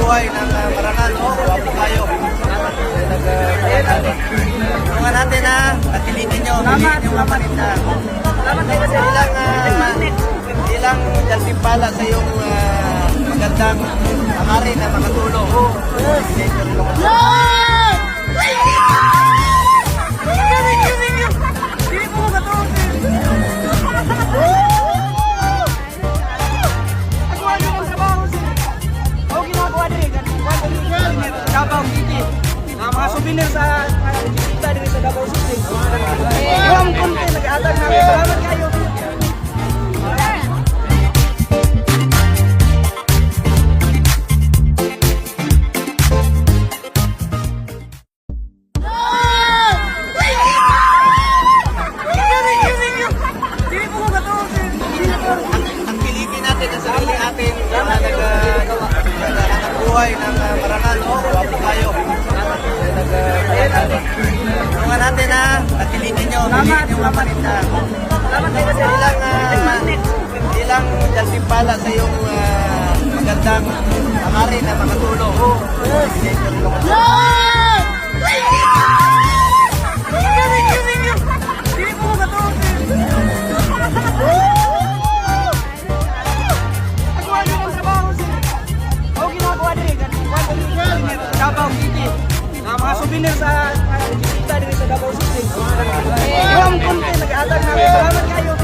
buhay ng marangal. Wapo kayo. Tulungan natin ha. At pilitin nyo. Pilitin nyo mga paninda. Ilang daltimpala sa iyong magandang hari na makatulong. Davao City. Mga souvenir sa kita diri sa Davao City. Yung konti nag-aatag namin. Salamat kayo. Ang pilitin natin ang sarili natin na buhay ng marangal. Wapo kayo. Tulungan natin ha. At pilitin nyo. Pilitin nyo mga paninda. Ilang daltimpala sa iyong magandang hari na makatulong. Davao City. Mga souvenir sa kita diri sa Davao City. Yung konti nag-aatag namin. Salamat kayo.